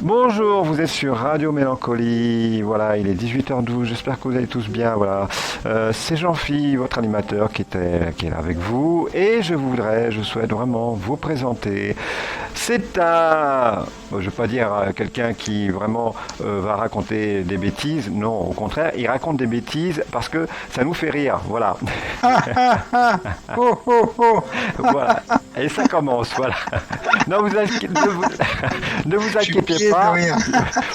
Bonjour, vous êtes sur Radio Mélancolie. Voilà, il est 18h12. J'espère que vous allez tous bien. Voilà, c'est Jean-Phi, votre animateur, qui est là avec vous. Et je souhaite vraiment vous présenter. C'est je ne veux pas dire quelqu'un qui vraiment va raconter des bêtises. Non, au contraire, il raconte des bêtises parce que ça nous fait rire. Voilà. Oh, oh, oh. Voilà. Et ça commence. Voilà. Non, ne vous inquiétez pas.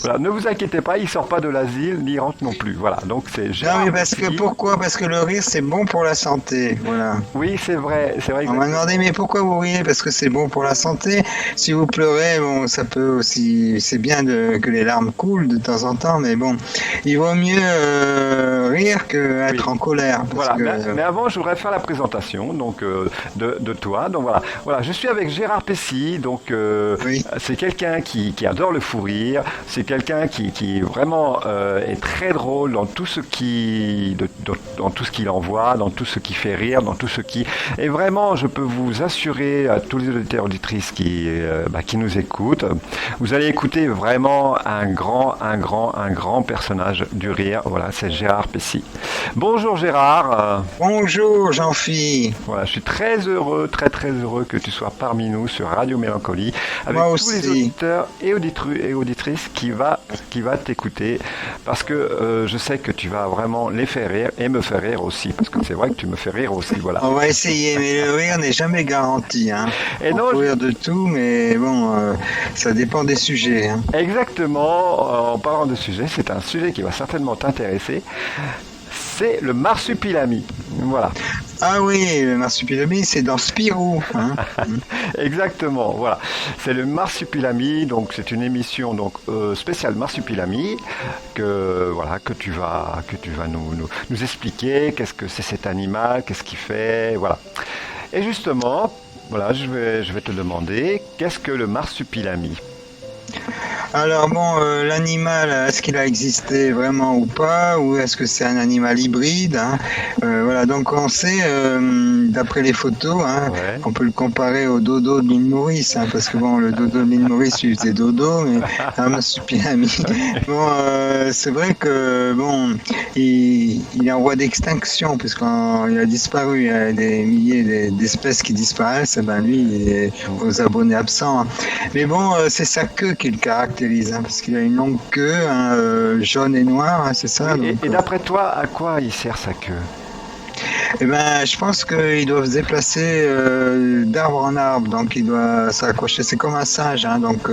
Voilà, ne vous inquiétez pas, il sort pas de l'asile, ni il rentre non plus. Voilà, donc c'est Gérard. Non, mais pourquoi? Parce que le rire, c'est bon pour la santé. Voilà. Oui, c'est vrai. On m'a demandé, mais pourquoi vous riez? Parce que c'est bon pour la santé. Si vous pleurez, bon, ça peut aussi. C'est bien que les larmes coulent de temps en temps, mais bon, il vaut mieux rire qu'être en colère. Voilà. Mais avant, je voudrais faire la présentation donc de toi. Donc voilà, je suis avec Gérard Pessy. Donc oui. C'est quelqu'un qui adore le fou rire. C'est quelqu'un qui vraiment est très drôle dans tout ce dans tout ce qu'il envoie, dans tout ce qui fait rire, dans tout ce qui. Et vraiment, je peux vous assurer à tous les auditeurs auditrices qui nous écoutent, vous allez écouter vraiment un grand personnage du rire. Voilà, c'est Gérard Pessy. Bonjour Gérard. Bonjour Jean-Phi. Voilà, je suis très heureux que tu sois parmi nous sur Radio Mélancolie avec Moi tous aussi. les auditeurs et auditrices qui va t'écouter parce que je sais que tu vas vraiment les faire rire et me faire rire aussi parce que c'est vrai que tu me fais rire aussi. Voilà. On va essayer, mais le rire n'est jamais garanti. Hein. Et on non, peut rire de tout, mais bon, ça dépend des sujets. Hein. Exactement. En parlant de sujet, c'est un sujet qui va certainement t'intéresser. C'est le marsupilami. Voilà. Ah oui, le marsupilami, c'est dans Spirou. Hein. Exactement, voilà. C'est le marsupilami, donc c'est une émission donc spéciale marsupilami que tu vas nous expliquer qu'est-ce que c'est cet animal, qu'est-ce qu'il fait, voilà. Et justement, voilà, je vais te demander qu'est-ce que le marsupilami? Alors bon, l'animal, est-ce qu'il a existé vraiment ou pas, ou est-ce que c'est un animal hybride, hein. Voilà, donc on sait, d'après les photos, hein, Ouais. on peut le comparer au dodo de l'île Maurice, hein, parce que bon, le dodo de l'île Maurice, il faisait dodo, mais un marsupilami. Bon, c'est vrai que bon, il est en voie d'extinction, puisqu'il a disparu, il y a des milliers d'espèces qui disparaissent, et ben lui, il est aux abonnés absents. Hein. Mais bon, c'est sa queue qui le caractérise, hein, parce qu'il a une longue queue, hein, jaune et noire, hein, c'est ça. Oui, donc, et d'après toi, à quoi il sert sa queue? eh ben, je pense qu'il doit se déplacer d'arbre en arbre, donc il doit s'accrocher. C'est comme un singe, hein, donc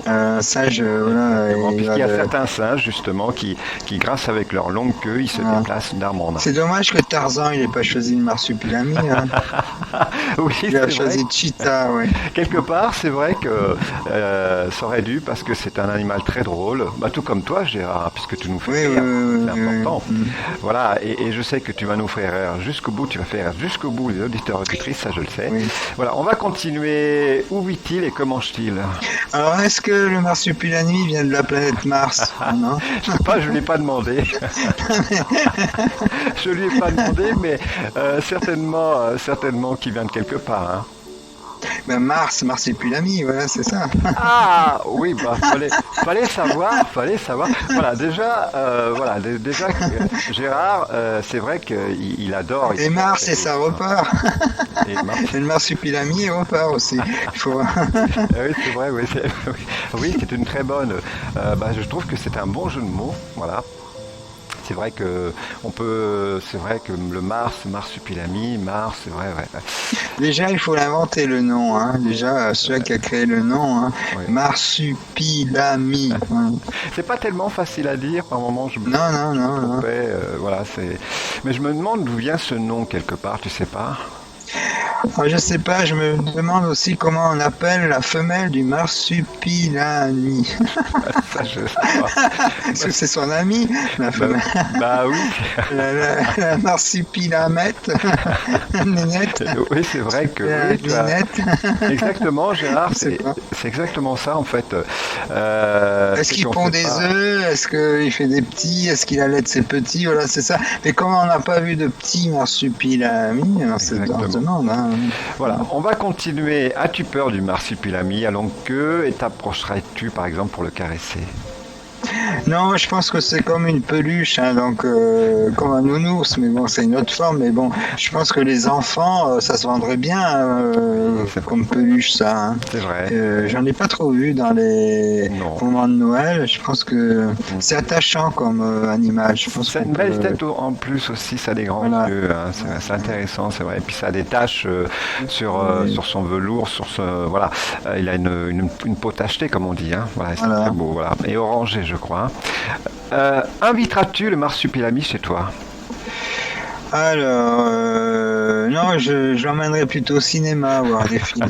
un singe, voilà. Puisqu'il y a certains singes justement qui grâce avec leur longue queue, ils se déplacent d'arbre en arbre. C'est dommage que Tarzan il n'ait pas choisi le marsupilami. Hein. Oui, Il a c'est choisi vrai. Cheetah, ouais. Quelque part, c'est vrai que ça aurait dû parce que c'est un animal très drôle, tout comme toi, Gérard, puisque tu nous fais Oui, rire, oui, c'est oui, important. oui. Voilà, et je sais que tu vas nous faire rire jusqu'au bout, tu vas faire rire jusqu'au bout les auditeurs et auditrices, ça je le sais. Oui. Voilà, on va continuer. Où vit-il et que mange-t-il? Alors, est-ce que le marsupilami vient de la planète Mars? Non. Je sais pas, je ne l'ai pas demandé. Je lui ai pas demandé, mais certainement qu'il vient de quelque part. Hein. Ben marsupilami, voilà, c'est ça. Ah oui, fallait savoir. Voilà, déjà, Gérard, c'est vrai qu'il adore. Et Mars, et ça repart. Et Mars. Et le marsupilami, il repart aussi. Il faut... Oui, c'est vrai, oui, c'est une très bonne. Je trouve que c'est un bon jeu de mots, voilà. C'est vrai que le marsupilami, Mars, c'est vrai, ouais. Déjà, il faut l'inventer le nom. Hein. Déjà, celui qui a créé le nom, hein. Oui. Marsupilami. Ouais. C'est pas tellement facile à dire. Par moment, je me Non. trompais, voilà, c'est. Mais je me demande d'où vient ce nom quelque part. Tu sais pas? Alors, je sais pas, je me demande aussi comment on appelle la femelle du marsupilami. Ça, je sais pas. Parce que c'est son ami, la femelle. Oui. La marsupilamette. Nénette. Oui, c'est vrai que. Oui, Nénette. Exactement, Gérard, C'est c'est exactement ça en fait. Est-ce qu'il pond des œufs? Est-ce qu'il fait des petits? Est-ce qu'il allait de ses petits? Voilà, c'est ça. Mais comment on n'a pas vu de petits marsupilami? Alors, c'est dans ce monde, hein. hein. Voilà, on va continuer. As-tu peur du marsupilami à longue queue et t'approcherais-tu par exemple pour le caresser? Non, je pense que c'est comme une peluche, hein, donc comme un nounours, mais bon, c'est une autre forme. Mais bon, je pense que les enfants, ça se vendrait bien comme peluche, ça. Hein. C'est vrai. J'en ai pas trop vu dans les Non. moments de Noël. Je pense que c'est attachant comme animal. Je pense Ça a une belle tête en plus aussi, ça a des grands Voilà. yeux, hein, c'est intéressant, c'est vrai. Et puis ça a des taches sur son velours, voilà. Il a une peau tachetée comme on dit, hein. Voilà, c'est Voilà. très beau, voilà. Et orangé, je crois. Inviteras-tu le marsupilami chez toi? Alors, non, je l'emmènerai plutôt au cinéma voir des films.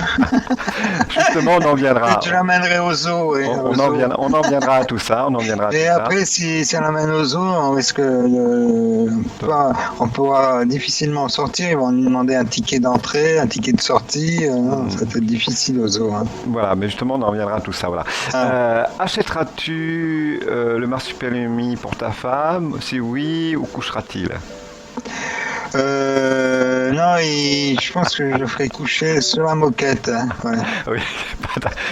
Justement, on en viendra. Je l'emmènerai au zoo. Oui, On, au on en zoo. viendra, on en viendra à tout ça, on en viendra à Et tout ça. après, si on l'emmène au zoo, on risque on pourra difficilement sortir. Ils vont nous demander un ticket d'entrée, un ticket de sortie. Non, ça va être difficile au zoo. Hein. Voilà, mais justement, on en reviendra à tout ça, voilà. Achèteras-tu le marsupilami pour ta femme? Si oui, où couchera-t-il? Non, je pense que je le ferai coucher sur la moquette. Hein, ouais. Oui,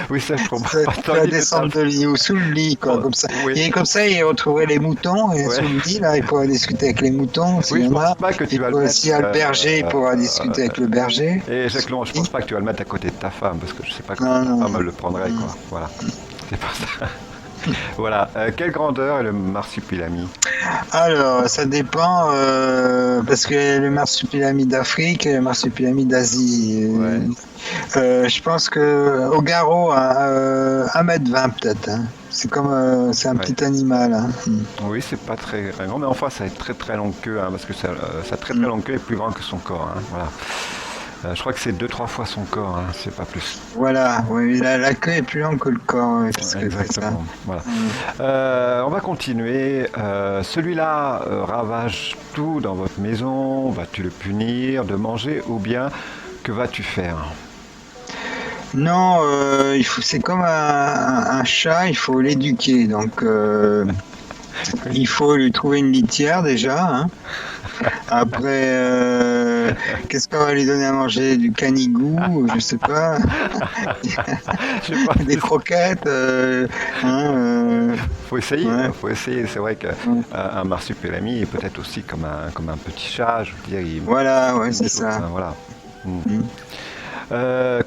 oui, ça je comprends. Ça va descendre de lit ou sous le lit, quoi, comme ça. Oui. Et comme ça, il retrouverait les moutons, et Ouais. sous le lit, là, il pourra discuter avec les moutons, s'il Oui, y je en a. pense pas que tu Et vas le s'il y a le mettre, berger, il pourra discuter avec le berger. Et Jacques Long, je pense pas que tu vas le mettre à côté de ta femme, parce que je sais pas comment Non, ta non. femme le prendrait, quoi. Voilà, c'est pas ça. Voilà, quelle grandeur est le marsupilami? Alors, ça dépend, parce que le marsupilami d'Afrique et le marsupilami d'Asie. Ouais. Je pense que au garrot, 1,20 m peut-être. Hein. C'est comme, c'est un petit animal. Hein. Oui, c'est pas très grand, mais enfin, ça a une très très longue queue, hein, parce que sa très très longue queue est plus grande que son corps, hein, voilà. Je crois que c'est 2-3 fois son corps, hein, c'est pas plus. Voilà, oui, la queue est plus longue que le corps. Oui, parce que c'est ça. Exactement. Voilà. On va continuer. Celui-là ravage tout dans votre maison. Vas-tu le punir de manger ou bien que vas-tu faire? Non, c'est comme un chat, il faut l'éduquer. Donc, il faut lui trouver une litière déjà. Hein. Après, qu'est-ce qu'on va lui donner à manger? Du canigou, je sais pas. Je sais pas. Des croquettes. Faut essayer. Ouais. Faut essayer. C'est vrai qu'un marsupilami est peut-être aussi comme un petit chat. Je veux dire, Voilà, ouais, c'est chose, ça. hein, voilà. Mm.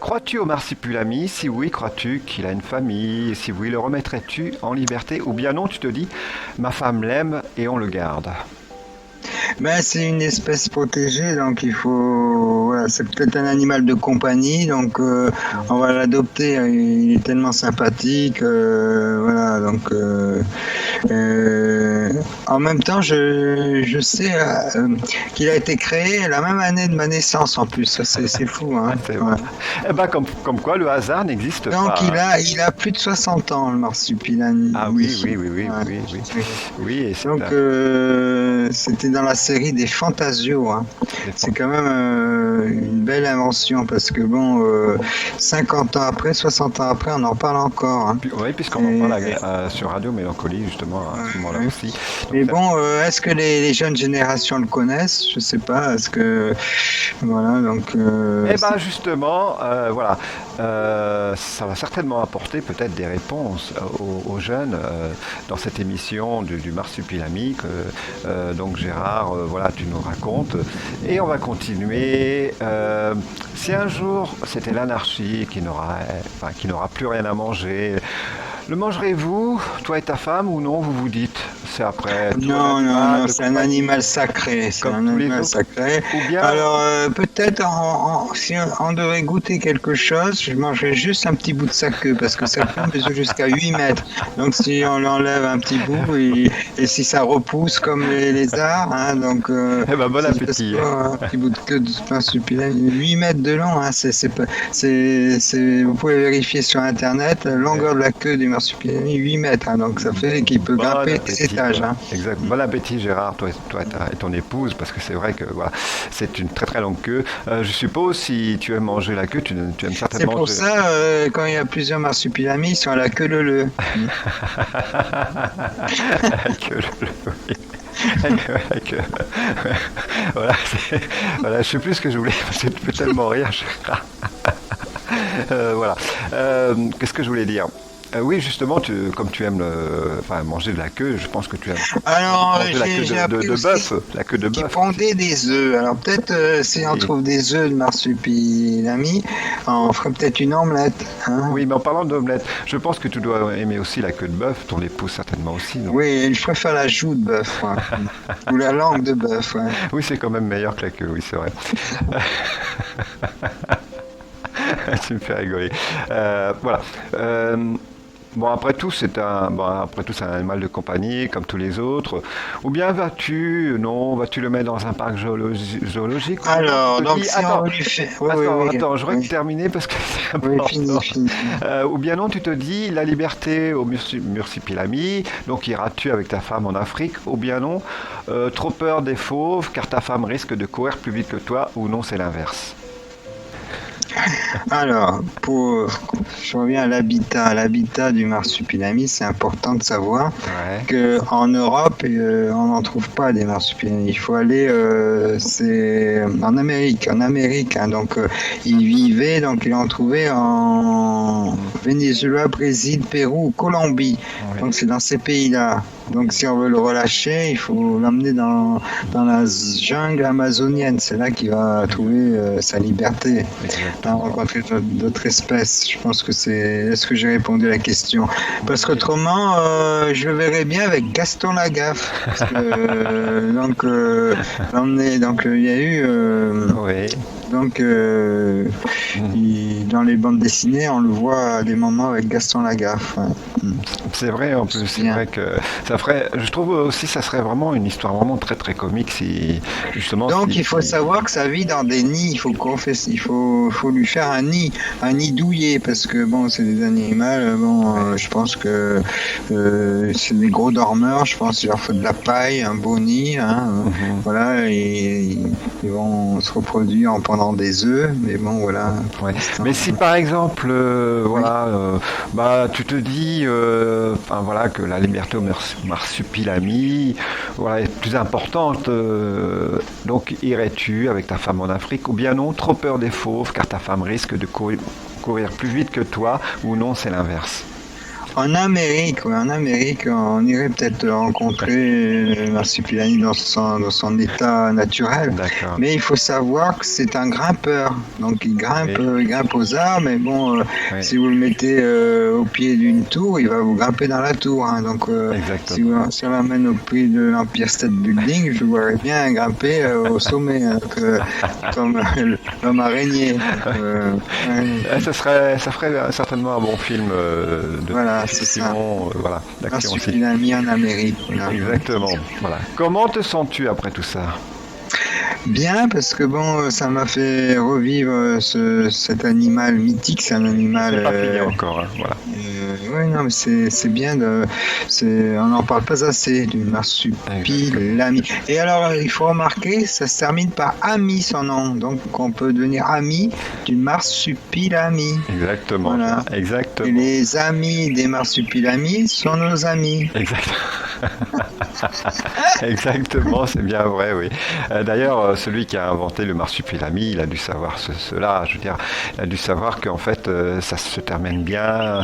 Crois-tu au marsupilami? Si oui, crois-tu qu'il a une famille? Si oui, le remettrais-tu en liberté? Ou bien non, tu te dis, ma femme l'aime et on le garde. Ben, c'est une espèce protégée, donc il faut. Voilà, c'est peut-être un animal de compagnie, donc on va l'adopter. Il est tellement sympathique, voilà. Donc, en même temps, je sais qu'il a été créé la même année de ma naissance en plus. Ça, c'est fou, hein. C'est Ouais. Eh ben, comme quoi le hasard n'existe Donc pas. il a plus de 60 ans, le marsupilami. Ah oui. Ouais. Oui, et c'est Donc c'était dans la série des Fantasio. Hein. C'est quand même une belle invention parce que bon, 50 ans après, 60 ans après, on en parle encore. Hein. Oui, puisqu'on en parle sur Radio Mélancolie justement à ce moment-là aussi. Donc, mais bon, est-ce que les jeunes générations le connaissent? Je sais pas. Est-ce que voilà donc. Eh ben justement, voilà, ça va certainement apporter peut-être des réponses aux jeunes dans cette émission du marsupilami que donc Gérard, voilà, tu nous racontes. Et on va continuer. Si un jour c'était l'anarchie qui n'aura plus rien à manger, le mangerez-vous, toi et ta femme, ou non? Vous vous dites, c'est après. Non, c'est un animal sacré. C'est un animal sacré. Ou bien... Alors, peut-être, si on devait goûter quelque chose, je mangerais juste un petit bout de sa queue, parce que sa queue mesure jusqu'à 8 mètres. Donc, si on l'enlève un petit bout, et si ça repousse comme les lézards, hein, donc... eh ben, bon appétit. Un petit bout de queue de marsupilami, 8 mètres de long, hein, vous pouvez vérifier sur Internet, la longueur de la queue du marsupilami, 8 mètres, hein, donc ça fait qu'il peut grimper des étages. Hein. Exact. Bon appétit Gérard, toi et ton épouse, parce que c'est vrai que voilà, c'est une très très longue queue. Je suppose si tu aimes manger la queue, tu aimes certainement manger. C'est pour ça, quand il y a plusieurs marsupilamis, ils sont à la queue leu. La queue leu, oui. Avec, voilà, voilà, je sais plus ce que je voulais, ça me fait tellement rire. Voilà. Qu'est-ce que je voulais dire? Oui, justement, comme tu aimes enfin, manger de la queue, je pense que tu aimes Alors, manger la queue j'ai appris de aussi bœuf, la queue de qui bœuf. pondaient des œufs. Alors peut-être si on Et- trouve des œufs de marsupilami, on ferait peut-être une omelette. Hein. oui, mais en parlant d'omelette, je pense que tu dois aimer aussi la queue de bœuf, ton épouse certainement aussi, non? Oui, je préfère la joue de bœuf, ouais. Ou la langue de bœuf. Ouais. Oui, c'est quand même meilleur que la queue, oui, c'est vrai. Tu me fais rigoler. Voilà. Bon, après tout, c'est un animal de compagnie, comme tous les autres. Ou bien vas-tu le mettre dans un parc zoologique, ou bien non, tu Alors, te donc dis, si on lui fait... Oui, oui, oui, attends, je voudrais oui, terminer parce que c'est oui, fini, important. fini. Ou bien non, tu te dis, la liberté au Mursupilami, donc iras-tu avec ta femme en Afrique, ou bien non, trop peur des fauves, car ta femme risque de courir plus vite que toi, ou non, c'est l'inverse. Alors, je reviens à l'habitat du marsupilami, c'est important de savoir Ouais, qu'en Europe, on n'en trouve pas des marsupilamis. Il faut aller, c'est en Amérique. Hein. Donc, il vivait, donc il en trouvait en Venezuela, Brésil, Pérou, Colombie. ouais, Donc, c'est dans ces pays-là. Donc, si on veut le relâcher, il faut l'emmener dans la jungle amazonienne. C'est là qu'il va trouver sa liberté. À exactement. rencontrer d'autres espèces. Je pense que c'est. Est-ce que j'ai répondu à la question? Parce qu'autrement, je le verrais bien avec Gaston Lagaffe. Parce que, donc, l'emmener. Donc, il y a eu. Oui. Donc, Mhm. dans les bandes dessinées, on le voit à des moments avec Gaston Lagaffe. Ouais. C'est vrai, en plus, c'est Bien. vrai que ça ferait, je trouve aussi, ça serait vraiment une histoire vraiment très très comique si, justement, Donc il faut savoir que ça vit dans des nids. Il faut lui faire un nid douillet parce que bon, c'est des animaux. Bon, je pense que c'est des gros dormeurs. Je pense qu'il leur faut de la paille, un beau nid. Hein, Mhm. voilà, et ils vont se reproduire en pendant des œufs. Mais bon, voilà. Pour Ouais. l'instant, Mais si par exemple, oui. voilà, tu te dis, enfin voilà, que la liberté au marsupilami, voilà, est plus importante, donc irais-tu avec ta femme en Afrique, ou bien non, trop peur des fauves, car ta femme risque de courir plus vite que toi, ou non, c'est l'inverse. En Amérique, on irait peut-être rencontrer le marsupilami dans son état naturel. D'accord. Mais il faut savoir que c'est un grimpeur. Donc Oui, il grimpe aux arbres, mais bon, oui, si vous le mettez au pied d'une tour, il va vous grimper dans la tour. Hein. Donc exactement. si on l'amène au pied de l'Empire State Building, je le verrais bien grimper au sommet, hein, comme l'homme araignée. Donc, ouais. Ça ferait certainement un bon film de Voilà, c'est ça. science-fiction, voilà, d'action aussi. Marsupilami en Amérique. Voilà. Exactement. Voilà. Comment te sens-tu après tout ça? Bien, parce que bon, ça m'a fait revivre cet animal mythique. C'est un animal. C'est pas fini encore, hein, voilà. Oui, non, mais c'est bien on n'en parle pas assez du marsupilami. Et alors, il faut remarquer, ça se termine par ami son nom. Donc, on peut devenir ami du marsupilami. Exactement. Voilà. Et Exactement. les amis des marsupilamis sont nos amis. Exact. Exactement, c'est bien vrai, oui. D'ailleurs, celui qui a inventé le marsupilami, il a dû savoir cela. Je veux dire, il a dû savoir qu'en fait, ça se termine bien,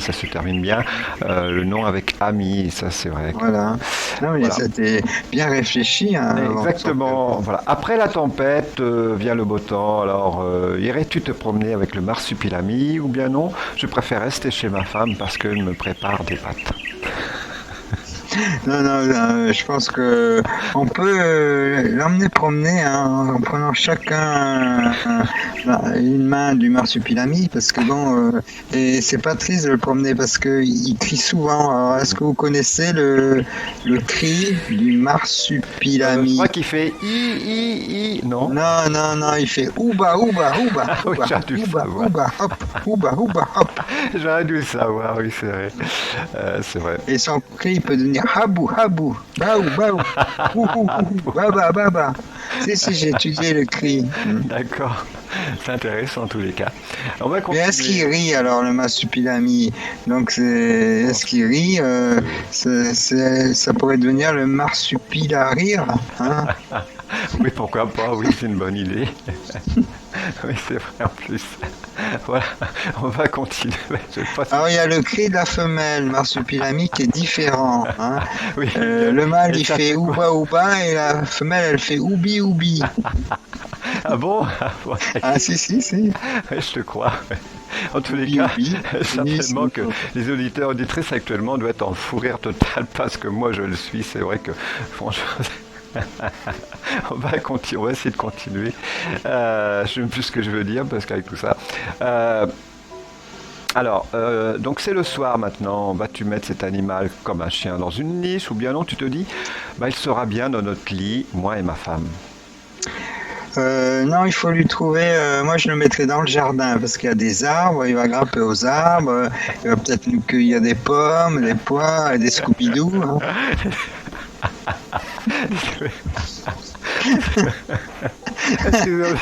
le nom avec ami. Ça, c'est vrai. Voilà. Non, mais Voilà. c'était bien réfléchi. Hein, Exactement. Voilà. Après la tempête, vient le beau temps. Alors, irais-tu te promener avec le marsupilami ou bien non? Je préfère rester chez ma femme parce qu'elle me prépare des pâtes. Non, je pense que on peut l'emmener promener hein, en prenant chacun une main du marsupilami parce que bon, et c'est pas triste de le promener parce que il crie souvent. Alors, est-ce que vous connaissez le cri du Je marsupilami? crois qu'il fait i, non? Non, il fait ouba, ouba, ouba, Ah oui, ouba, j'aurais dû le ouba, savoir. ouba, hop, ouba, ouba, hop. J'aurais dû le savoir, oui, c'est vrai. C'est vrai. Et son cri peut devenir habou, habou, baou, baou, ouh, ouh, ouh, baba, baba. Si, j'ai étudié le cri. D'accord. C'est intéressant en tous les cas. On va Mais est-ce qu'il continuer. rit alors le marsupilami? Donc est-ce qu'il rit? Ça pourrait devenir le marsupilari, hein? Oui, pourquoi pas, oui, c'est une bonne idée. Oui, c'est vrai en plus. Voilà, on va continuer. Je sais pas si- Alors il y a le cri de la femelle marsupilami qui est différent, hein. Oui, Le mâle et il ça fait fait quoi? ouba ouba et la femelle elle fait oubi oubi. Ah bon? Ouais, Ah si si si. je te crois. En tous les Oubi cas, oubi. Oui, certainement que les auditeurs auditrices actuellement doivent être en fou rire total parce que moi je le suis. C'est vrai que franchement, on va essayer de continuer. Je ne sais plus ce que je veux dire parce qu'avec tout ça. Euh, donc c'est le soir maintenant. Vas-tu mettre cet animal comme un chien dans une niche ou bien non? Tu te dis, bah, il sera bien dans notre lit, moi et ma femme. Non, il faut lui trouver. Moi, je le mettrais dans le jardin parce qu'il y a des arbres. Il va grimper aux arbres. Il va peut-être nous cueillir des pommes, des pois et des Scooby-Doo, hein.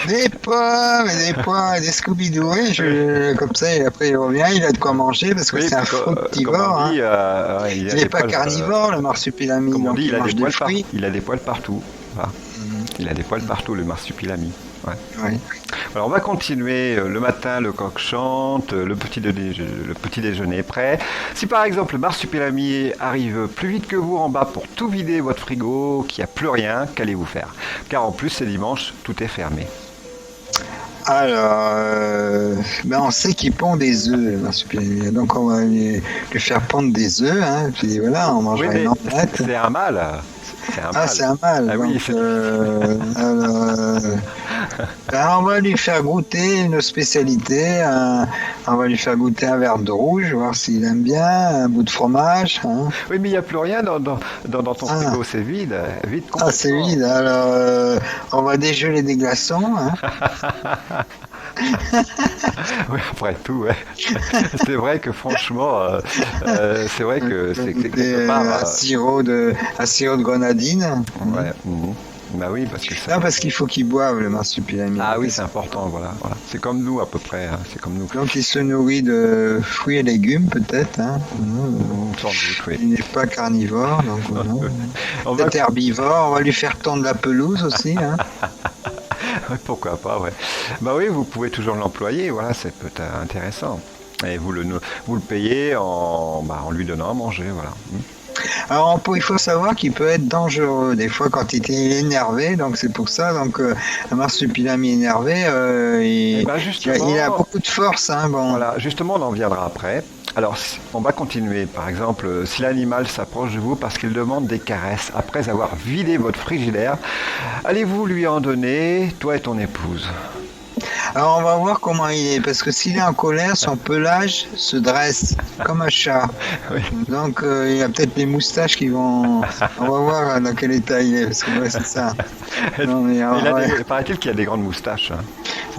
Des pommes et des pois et des Scooby-Doo. Oui, comme ça, et après il revient, il a de quoi manger parce que Oui, c'est un comme on fructivore, hein. dit, ouais, il a Il n'est des pas poils. carnivore, le marsupilami, Comme on donc dit, il mange des fruits. il a des poils partout. Voilà. Il a des poils partout, le marsupilami. Ouais. Oui. Alors on va continuer. Le matin, le coq chante, le petit déjeuner est prêt. Si par exemple le marsupilami arrive plus vite que vous en bas pour tout vider votre frigo, qu'il n'y a plus rien, qu'allez-vous faire? Car en plus c'est dimanche, tout est fermé. Alors, ben on sait qu'il pond des œufs, le marsupilami. Donc on va lui faire pondre des œufs, hein, puis voilà, on Oui, mangera une mais omelette. c'est un mâle. C'est un Ah, mâle. c'est un mâle. Ah oui, Donc, c'est ben, on va lui faire goûter une spécialité. On va lui faire goûter un verre de rouge, voir s'il aime bien, un bout de fromage, hein. Oui, mais il n'y a plus rien dans ton Ah, frigo, c'est vide, vide ah, c'est complètement. vide. Alors, on va dégeler des glaçons, hein. Oui, après tout, ouais. C'est vrai que franchement, c'est vrai que c'est quelque part. Un sirop de grenadine. Ouais, mhm. Bah oui, parce que ça. Non, parce qu'il faut qu'il boive le marsupilami. Ah oui, c'est important, voilà, voilà. C'est comme nous à peu près, hein, c'est comme nous. Donc il se nourrit de fruits et légumes peut-être, hein. Sans doute, oui. Il n'est pas carnivore, donc voilà. On va, Peut-être herbivore, on va lui faire tondre la pelouse aussi, hein. ouais, pourquoi pas, ouais. Bah oui, vous pouvez toujours l'employer, voilà, c'est peut-être intéressant. Et vous le payez en lui donnant à manger, voilà. Alors il faut savoir qu'il peut être dangereux des fois quand il est énervé, donc c'est pour ça. Donc un marsupilami énervé, Et ben il a justement, beaucoup de force, hein, bon. voilà, justement, on en viendra après. Alors, on va continuer. Par exemple, si l'animal s'approche de vous parce qu'il demande des caresses après avoir vidé votre frigidaire, allez-vous lui en donner, toi et ton épouse? Alors on va voir comment il est, parce que s'il est en colère, son pelage se dresse comme un chat. Oui. Donc il y a peut-être des moustaches qui vont. On va voir dans quel état il est, parce que ouais, c'est ça. Non, mais, ouais, Paraît-il qu'il a des grandes moustaches, hein.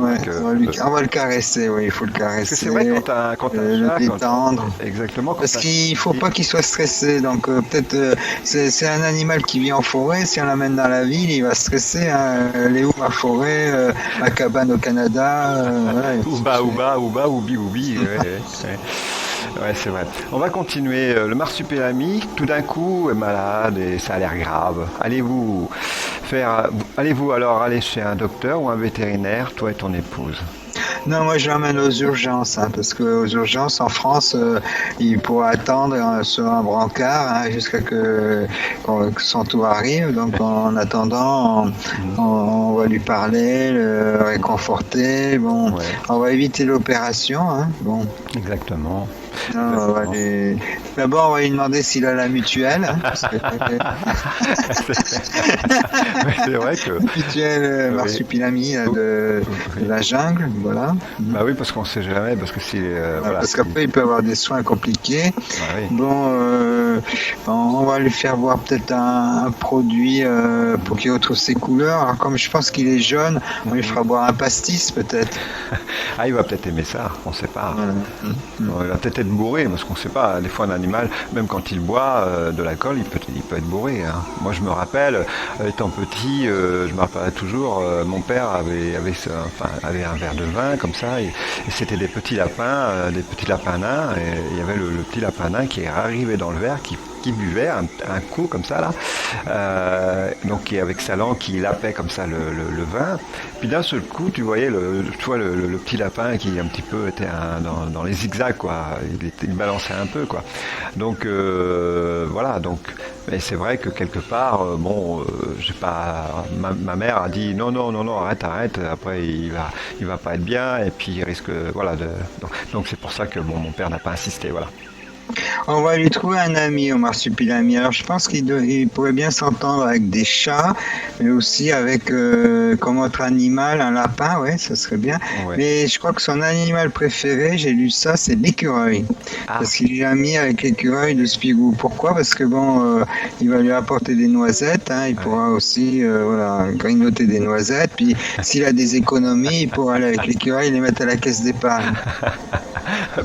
ouais, Donc, on va le caresser, oui, il faut le parce que c'est vrai caresser, quand t'as un le chat, détendre. exactement, Parce qu'il faut pas qu'il soit stressé, donc peut-être c'est un animal qui vit en forêt. Si on l'amène dans la ville, il va stresser, hein. Elle est où ma forêt, ma cabane au Canada, voilà, Ouba, oubi, ouais, ouais. Ouais, c'est vrai. On va continuer. Le marsupilami, tout d'un coup, est malade et ça a l'air grave. Allez-vous alors aller chez un docteur ou un vétérinaire, toi et ton épouse? Non, moi je l'emmène aux urgences, hein, parce qu'aux urgences en France, il pourra attendre sur un brancard, hein, jusqu'à que son tour arrive. Donc en attendant, on va lui parler, le réconforter. Bon, Ouais, on va éviter l'opération, hein. Bon, exactement. non, Exactement. d'abord on va lui demander s'il a la mutuelle, hein, parce que, Ouais, c'est vrai que. mutuelle Oui. marsupilami là, de Oui. la jungle, voilà. Bah oui, parce qu'on sait jamais, parce que si. Voilà, Parce qu'après, il peut avoir des soins compliqués. bah oui. Bon, on va lui faire voir peut-être un produit pour qu'il retrouve ses couleurs. Alors, comme je pense qu'il est jaune, on lui fera boire un pastis peut-être. Ah, il va peut-être aimer ça, on sait pas. Voilà. Bon, il va peut-être peut-être bourré, parce qu'on ne sait pas. Des fois, un animal, même quand il boit de l'alcool, il peut être bourré. Hein. Moi, je me rappelle, étant petit, je me rappelle toujours, mon père avait un verre de vin comme ça, et c'était des petits lapins nains, et il y avait le petit lapin nain qui est arrivé dans le verre, qui buvait un coup comme ça là, donc avec sa langue qui lapait comme ça le vin. Puis d'un seul coup, tu voyais le petit lapin qui un petit peu était dans les zigzags quoi. Il balançait un peu quoi. Donc voilà. Donc, mais c'est vrai que quelque part, j'ai pas. Ma mère a dit non, arrête. Après, il va pas être bien et puis il risque, voilà. Donc c'est pour ça que mon père n'a pas insisté, voilà. On va lui trouver un ami au marsupilami. Alors je pense il pourrait bien s'entendre avec des chats, mais aussi avec comme autre animal, un lapin, ouais, ça serait bien. Ouais. Mais je crois que son animal préféré, j'ai lu ça, c'est l'écureuil. Ah. Parce qu'il est ami avec l'écureuil de Spirou. Pourquoi? Parce que il va lui apporter des noisettes, hein, il pourra aussi grignoter des noisettes. Puis s'il a des économies, il pourra aller avec l'écureuil et les mettre à la caisse d'épargne.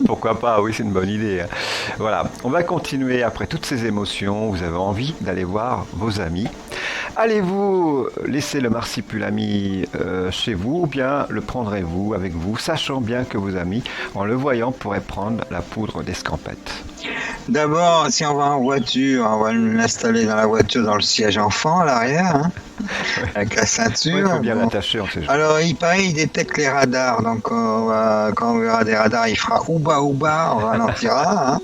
Pourquoi pas, oui, c'est une bonne idée. Voilà, on va continuer après toutes ces émotions. Vous avez envie d'aller voir vos amis. Allez-vous laisser le marsupilami chez vous ou bien le prendrez-vous avec vous, sachant bien que vos amis, en le voyant, pourraient prendre la poudre d'escampette? D'abord, si on va en voiture, on va l'installer dans la voiture, dans le siège enfant, à l'arrière, hein, avec la ceinture. Il faut bien l'attacher, on sait jamais. Alors, il paraît, il détecte les radars, donc quand on verra des radars, il fera ouba, on ralentira. Hein.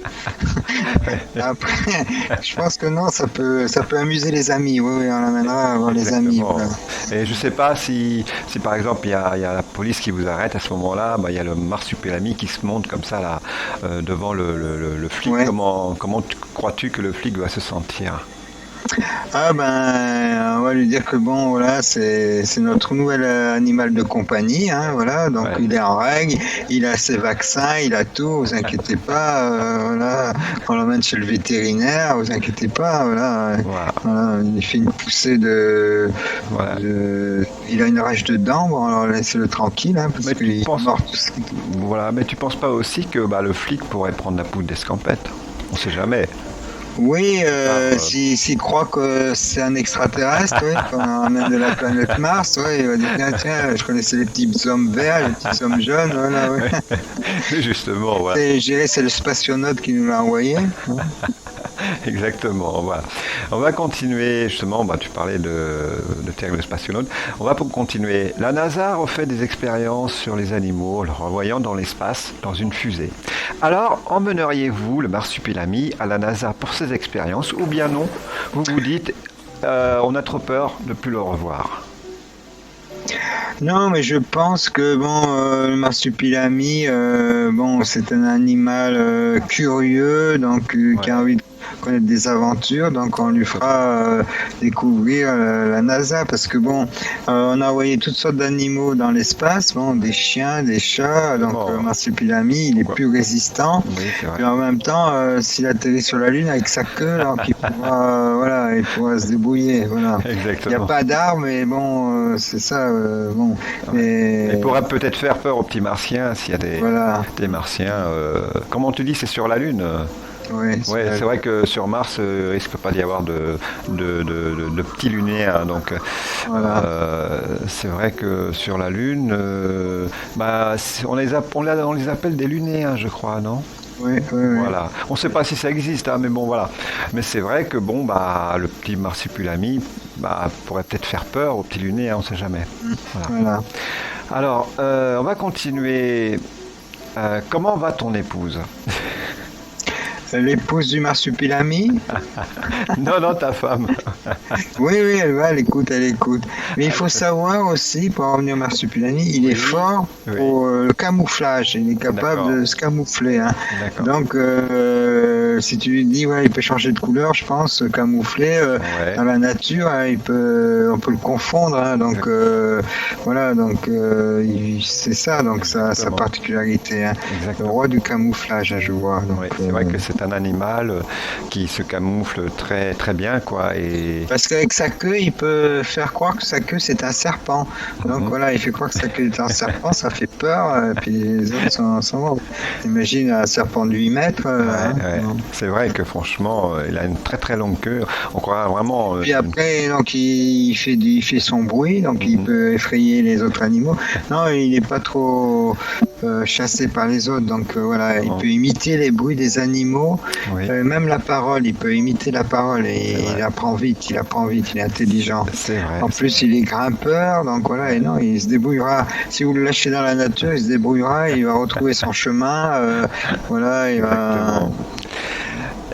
Après, je pense que non, ça peut amuser les amis. Oui, on l'amènera à voir les amis. Voilà. Et je sais pas si par exemple il y a la police qui vous arrête à ce moment-là, il y a le marsupilami qui se monte comme ça là devant le flic. Ouais. Comment crois-tu que le flic va se sentir? On va lui dire que c'est notre nouvel animal de compagnie, hein, voilà, donc ouais. Il est en règle, il a ses vaccins, il a tout, vous inquiétez pas, on l'emmène chez le vétérinaire, vous inquiétez pas, voilà. Il fait une poussée il a une rage de dents, alors laissez-le tranquille, hein, parce qu'il est mort. Voilà, mais tu penses pas aussi que le flic pourrait prendre la poudre d'escampette? On sait jamais. Oui, s'il croit que c'est un extraterrestre, qu'on amène de la planète Mars, il va dire tiens, je connaissais les petits hommes verts, les petits hommes jaunes, voilà. Justement, voilà. C'est le spationaute qui nous l'a envoyé. Exactement, voilà. On va continuer, justement, tu parlais de terrible spationaute. On va continuer. La NASA refait des expériences sur les animaux, leur envoyant dans l'espace, dans une fusée. Alors, emmèneriez-vous le marsupilami à la NASA pour ces expériences, ou bien non? Vous vous dites, on a trop peur de ne plus le revoir. Non, mais je pense que le marsupilami, c'est un animal curieux, donc qui a envie de connaître des aventures, donc on lui fera découvrir la NASA, parce que on a envoyé toutes sortes d'animaux dans l'espace, des chiens, des chats, donc le marsupilami il est plus résistant, et en même temps s'il atterrit sur la Lune avec sa queue, donc il pourra se débrouiller, voilà. Il n'y a pas d'armes, mais c'est ça, il pourra peut-être faire peur aux petits martiens s'il y a des martiens, comment tu dis, c'est sur la Lune? Oui, c'est vrai que sur Mars, il ne risque pas d'y avoir de petits lunaires. Donc, c'est vrai que sur la Lune, on les appelle des lunéens, je crois, non? Oui. Voilà. On ne sait pas si ça existe, hein, mais voilà. Mais c'est vrai que le petit marsupilami pourrait peut-être faire peur aux petits lunéens, on ne sait jamais. Voilà. Alors, on va continuer. Comment va ton épouse? L'épouse du marsupilami? Non, ta femme. Oui, elle écoute. Mais il faut savoir aussi, pour en revenir au marsupilami, il est fort pour le camouflage. Il est capable de se camoufler. Hein. Donc, si tu lui dis, il peut changer de couleur, je pense, camoufler dans la nature, on peut le confondre. Hein. Donc, c'est ça, donc sa particularité. Hein. Le roi du camouflage, je vois. Donc, c'est vrai que c'est c'est un animal qui se camoufle très très bien, quoi. Et Parce qu'avec sa queue, il peut faire croire que sa queue c'est un serpent. Donc voilà, il fait croire que sa queue est un serpent, ça fait peur, puis les autres sont morts. Imagine un serpent de 8 mètres. ouais. C'est vrai que franchement, il a une très très longue queue. On croit vraiment. Puis après, donc il fait son bruit, donc il peut effrayer les autres animaux. Non, il n'est pas trop chassé par les autres, donc voilà, il peut imiter les bruits des animaux, Oui, même la parole, il peut imiter la parole et il apprend vite, il est intelligent. c'est vrai. En plus, il est grimpeur, donc voilà, et non, il se débrouillera. Si vous le lâchez dans la nature, il se débrouillera, il va retrouver son chemin, voilà, il va.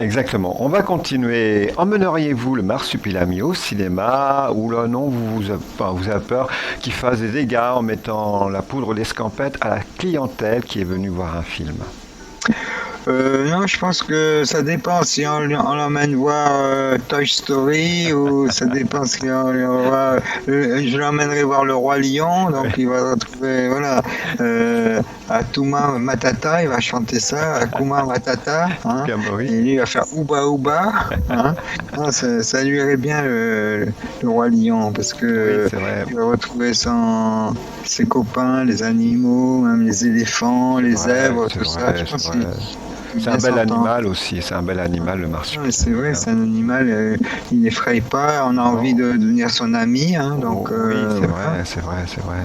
Exactement. On va continuer. Emmèneriez-vous le marsupilami au cinéma ou là non, vous avez peur qu'il fasse des dégâts en mettant la poudre d'escampette à la clientèle qui est venue voir un film? Non, je pense que ça dépend si on l'emmène voir Toy Story ou ça dépend si je l'emmènerai voir le Roi Lion, donc il va retrouver, voilà, Hakuna Matata, il va chanter ça, Hakuna Matata, hein, Oui. et lui il va faire Ouba Ouba, hein. Non, ça lui irait bien le Roi Lion parce que Oui, c'est vrai. il va retrouver ses copains, les animaux, même les éléphants, les zèbres, C'est tout ça. vrai, Je pense c'est qu'il vrai. peut C'est bien un bel s'entendre. animal aussi, c'est un bel animal le marsupilami. Ouais, c'est vrai, c'est un animal, il n'effraie pas, on a envie de devenir son ami, hein, donc Oui, c'est voilà. vrai, c'est vrai, c'est vrai.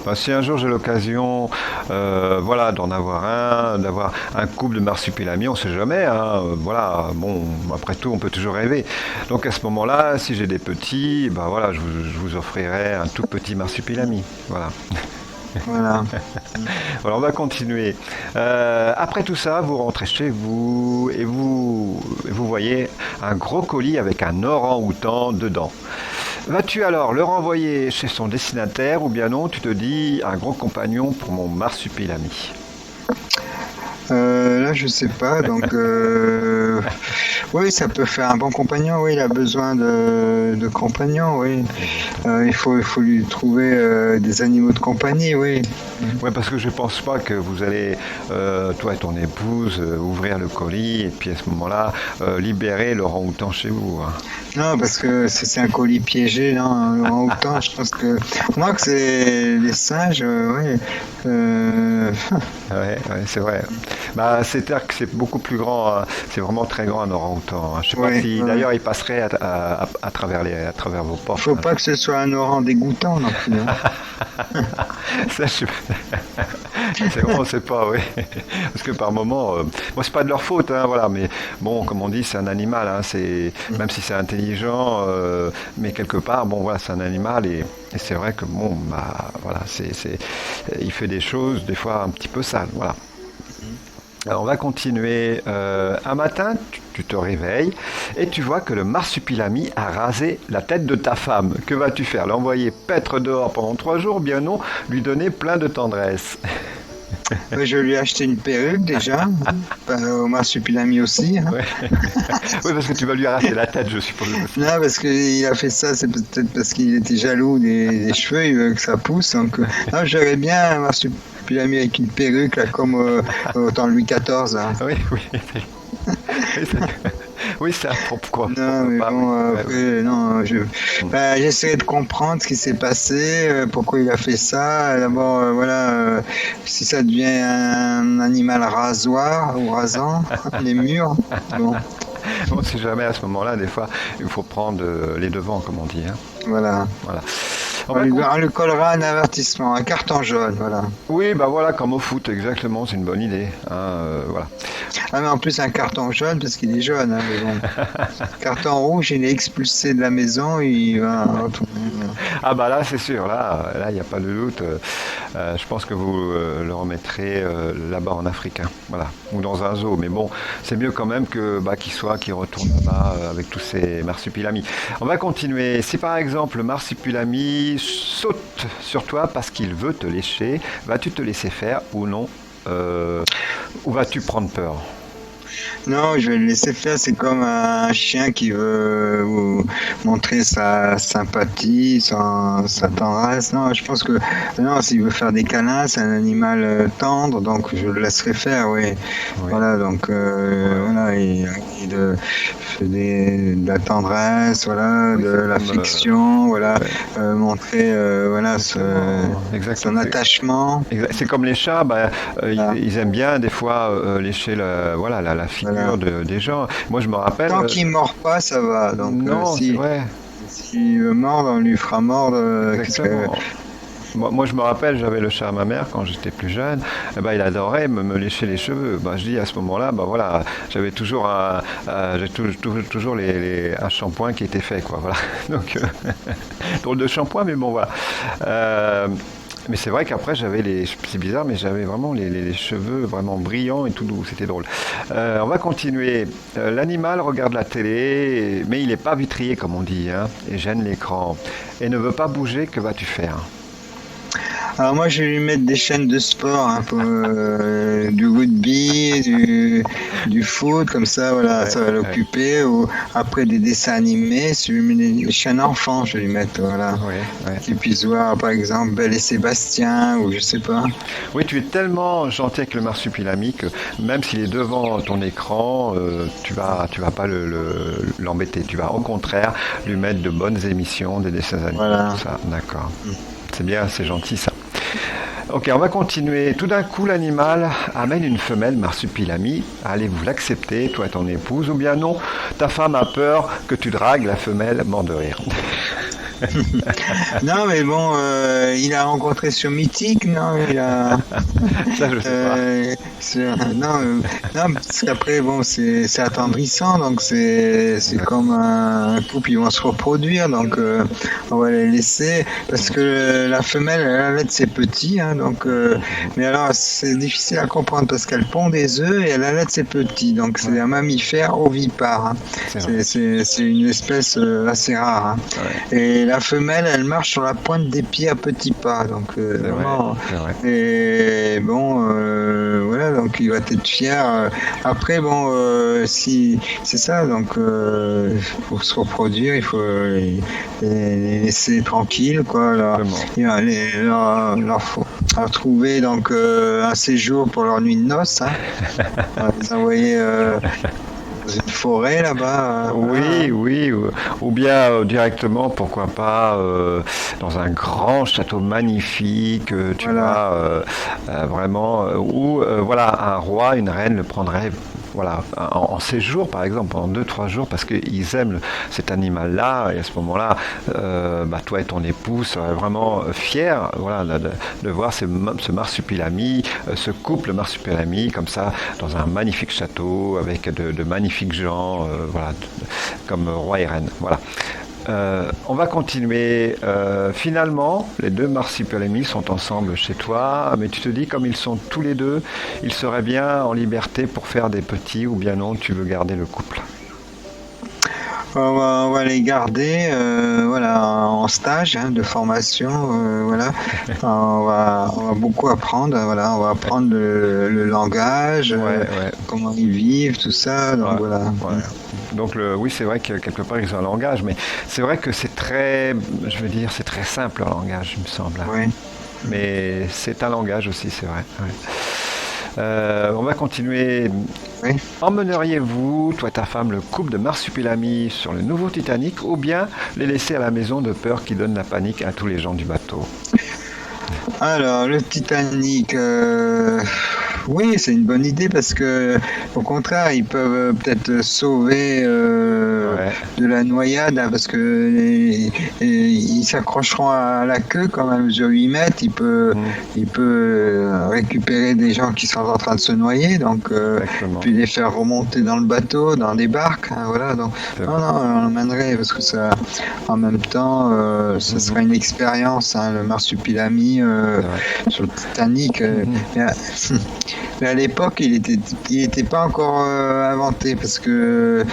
Bah, si un jour j'ai l'occasion, voilà, d'en avoir d'avoir un couple de marsupilami, on sait jamais, hein, voilà, bon, après tout, on peut toujours rêver. Donc à ce moment-là, si j'ai des petits, bah voilà, je vous offrirai un tout petit marsupilami, voilà. Voilà. Voilà, on va continuer. Après tout ça, vous rentrez chez vous et vous voyez un gros colis avec un orang-outan dedans. Vas-tu alors le renvoyer chez son destinataire ou bien non, tu te dis un gros compagnon pour mon marsupilami? Là, je sais pas, donc oui, ça peut faire un bon compagnon, oui, il a besoin de compagnons, oui. Il faut lui trouver des animaux de compagnie, oui. Ouais, parce que je pense pas que vous allez, toi et ton épouse, ouvrir le colis et puis à ce moment-là, libérer l'orang-outan chez vous, hein. Non, parce que c'est un colis piégé, non, en autant, je pense que. Moi, que c'est les singes, oui. Ouais, c'est vrai. Bah, c'est-à-dire que c'est beaucoup plus grand, hein. C'est vraiment très grand un orang-outan, hein. Je sais pas Ouais, si ouais. d'ailleurs il passerait à travers à travers vos portes, Faut hein. pas que ce soit un orang dégoûtant non plus, hein. Ça, c'est vraiment, on sait pas, oui. Parce que par moment, bon, c'est pas de leur faute, hein, voilà, mais bon, comme on dit, c'est un animal, hein, même si c'est intelligent, mais quelque part, bon, voilà, c'est un animal et c'est vrai que bon, bah, voilà, il fait des choses des fois un petit peu sales, voilà. Alors, on va continuer. Un matin, tu te réveilles et tu vois que le marsupilami a rasé la tête de ta femme. Que vas-tu faire? L'envoyer paître dehors pendant 3 jours? Bien non, lui donner plein de tendresse. Je lui ai acheté une perruque déjà, au marsupilami aussi, hein. Ouais. Oui, parce que tu vas lui arracher la tête, je suppose. Non, parce qu'il a fait ça, c'est peut-être parce qu'il était jaloux des cheveux, il veut que ça pousse. Donc, non, j'aurais bien un marsupilami avec une perruque, là, comme au temps de Louis XIV, hein. Oui, oui. Oui, c'est un pourquoi. Non, mais Pas, bon, oui. après, non, j'essaierai de comprendre ce qui s'est passé, pourquoi il a fait ça. D'abord, voilà, si ça devient un animal rasoir ou rasant, les murs, bon, On ne sait jamais à ce moment-là, des fois, il faut prendre les devants, comme on dit, hein. voilà. Voilà. On lui collera un avertissement, un carton jaune, voilà. Oui, bah voilà, comme au foot, exactement, c'est une bonne idée, hein, voilà. Ah, mais en plus, un carton jaune, parce qu'il est jaune, hein, mais bon. Carton rouge, il est expulsé de la maison, il va retourner. Ah bah là, c'est sûr, là, il n'y a pas de doute. Je pense que vous le remettrez là-bas en Afrique, hein, voilà, ou dans un zoo. Mais bon, c'est mieux quand même que qu'il retourne là-bas avec tous ces marsupilami. On va continuer. Si par exemple le marsupilami saute sur toi parce qu'il veut te lécher, vas-tu te laisser faire ou non, ou vas-tu prendre peur? Non, je vais le laisser faire. C'est comme un chien qui veut. montrer sa sympathie, sa tendresse. Non, je pense que non, s'il veut faire des câlins, c'est un animal tendre, donc je le laisserai faire, oui. Voilà, donc voilà, de la tendresse, voilà, de l'affection, voilà, montrer voilà son attachement. C'est comme les chats, ils aiment bien des fois lécher la figure des gens. Moi je me rappelle. Tant qu'il mord pas, ça va. Donc non, c'est vrai. S'il veut mordre, on lui fera mordre. Moi, je me rappelle, j'avais le chat à ma mère quand j'étais plus jeune. Il adorait me lécher les cheveux. Je dis à ce moment-là, voilà, j'avais toujours toujours un shampoing qui était fait, quoi. Voilà. Donc drôle de shampoing, mais bon, voilà. Mais c'est vrai qu'après c'est bizarre, mais j'avais vraiment les cheveux vraiment brillants et tout doux, c'était drôle. On va continuer. L'animal regarde la télé, mais il n'est pas vitrier comme on dit, hein, et gêne l'écran, et ne veut pas bouger, que vas-tu faire ? Alors moi, je vais lui mettre des chaînes de sport, hein, pour, du rugby, du foot, comme ça, voilà, ça va l'occuper. Ou après des dessins animés, je lui mets des chaînes enfants, je vais lui mettre, voilà, qu'il puisse voir, par exemple, Belle et Sébastien, ou je sais pas. Oui, tu es tellement gentil avec le marsupilami que même s'il est devant ton écran, tu vas pas l'embêter. Tu vas au contraire lui mettre de bonnes émissions, des dessins animés, tout ça. D'accord. C'est bien, c'est gentil ça. Ok, on va continuer. Tout d'un coup, l'animal amène une femelle marsupilami. Allez-vous l'accepter, toi et ton épouse, ou bien non, ta femme a peur que tu dragues la femelle mort de rire. Non, mais bon, il a rencontré sur Mythique, non, Ça, je sais pas. Non, parce qu'après, bon, c'est attendrissant, donc c'est comme un couple, ils vont se reproduire, donc on va les laisser, parce que la femelle, elle allait ses petits, hein, donc, mais alors, c'est difficile à comprendre, parce qu'elle pond des œufs et elle allait ses petits, donc c'est un mammifère ovipare, hein. C'est une espèce assez rare, hein. Et la femelle, elle marche sur la pointe des pieds à petits pas, donc vraiment. Et bon, voilà, donc il va être fier. Après, bon, si c'est ça, donc pour se reproduire, il faut les laisser tranquilles, quoi. Leur faut trouver donc un séjour pour leur nuit de noces, hein. Les envoyer une forêt là-bas. Oui, ou bien directement, pourquoi pas, dans un grand château magnifique, tu vois, vraiment, où voilà, un roi, une reine le prendrait. Voilà, en séjour par exemple, pendant 2-3 jours, parce qu'ils aiment cet animal-là, et à ce moment-là, toi et ton épouse seraient vraiment fiers, voilà, de voir ce marsupilami, ce couple marsupilami, comme ça, dans un magnifique château, avec de magnifiques gens, voilà, comme roi et reine. Voilà. On va continuer. Finalement, les deux marsupilami sont ensemble chez toi, mais tu te dis, comme ils sont tous les deux, ils seraient bien en liberté pour faire des petits, ou bien non, tu veux garder le couple? On va les garder, voilà, en stage, hein, de formation, voilà. On va beaucoup apprendre, voilà. On va apprendre le langage, comment ils vivent, tout ça. Donc voilà. Donc oui, c'est vrai que quelque part ils ont un langage, mais c'est vrai que c'est très simple leur langage, il me semble. Oui. Mais c'est un langage aussi, c'est vrai. On va continuer. Oui. Emmèneriez-vous, toi et ta femme, le couple de marsupilami sur le nouveau Titanic, ou bien les laisser à la maison de peur qui donne la panique à tous les gens du bateau? Alors, le Titanic, oui, c'est une bonne idée parce que, au contraire, ils peuvent peut-être sauver de la noyade, hein, parce que ils s'accrocheront à la queue quand même sur 8 mètres. Il peut récupérer des gens qui sont en train de se noyer, donc puis les faire remonter dans le bateau, dans des barques, hein, voilà. Donc non, on l'emmènerait parce que ça, en même temps, ça sera une expérience, hein, le marsupilami sur le Titanic. Mais à l'époque, il était pas encore inventé parce que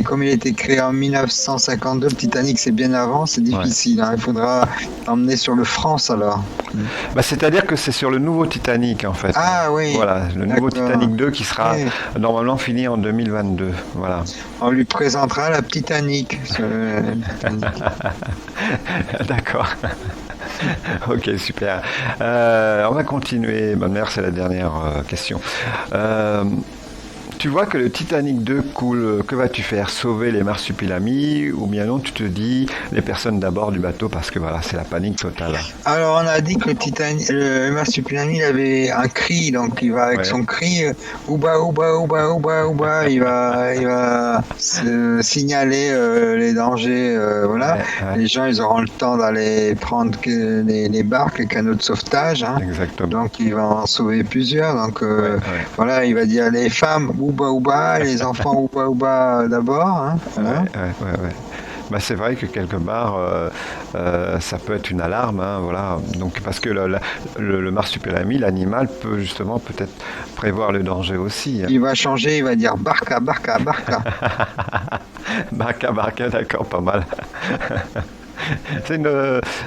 comme il a été créé en 1952, le Titanic c'est bien avant, c'est difficile. Hein. Il faudra l'emmener sur le France alors. Bah, c'est-à-dire que c'est sur le nouveau Titanic en fait. Ah oui. Voilà, le nouveau Titanic 2 qui sera normalement fini en 2022. Voilà. On lui présentera la petite Annick. D'accord. Ok, super. On va continuer. Bonne mère, c'est la dernière question. Tu vois que le Titanic 2 coule, que vas-tu faire? Sauver les marsupilamis ou bien non, tu te dis les personnes d'abord du bateau parce que voilà, c'est la panique totale. Alors on a dit que le marsupilami il avait un cri, donc il va avec son cri ouba ouba ouba ouba ouba, il va signaler les dangers, voilà. Les gens ils auront le temps d'aller prendre les barques, les canaux de sauvetage, hein. Exactement. Donc il va en sauver plusieurs, donc voilà, il va dire les femmes ouba ouba, les enfants ouba ouba d'abord, hein, voilà. Bah, c'est vrai que quelque part, ça peut être une alarme, hein, voilà. Donc, parce que le marsupilami, l'animal, peut justement peut-être prévoir le danger aussi. Hein. Il va changer, il va dire barca, barca, barca. Barca, barca, d'accord, pas mal.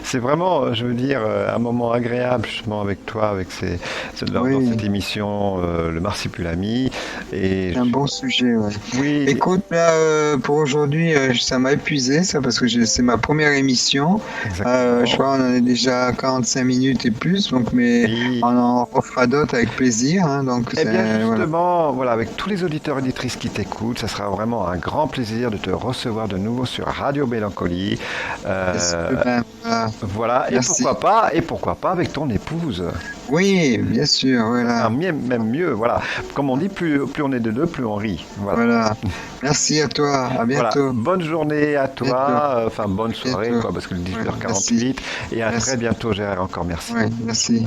C'est vraiment, je veux dire, un moment agréable justement avec toi, avec dans cette émission, le Marsupilami. C'est un bon sujet, ouais. Oui. Écoute, là, pour aujourd'hui, ça m'a épuisé, ça, parce que c'est ma première émission. Je crois qu'on en est déjà à 45 minutes et plus, donc, mais on en refera d'autres avec plaisir. Hein, donc, eh bien, justement, voilà, avec tous les auditeurs et auditrices qui t'écoutent, ça sera vraiment un grand plaisir de te recevoir de nouveau sur Radio Mélancolie. Voilà, et pourquoi pas avec ton épouse. Oui, bien sûr, voilà. Même mieux, voilà. Comme on dit, plus on est de deux, plus on rit. Voilà. Merci à toi, à bientôt. Voilà. Bonne journée à toi, enfin bonne soirée, quoi, parce que le 18h48. Et à très bientôt, Gérard, encore merci. Oui, merci.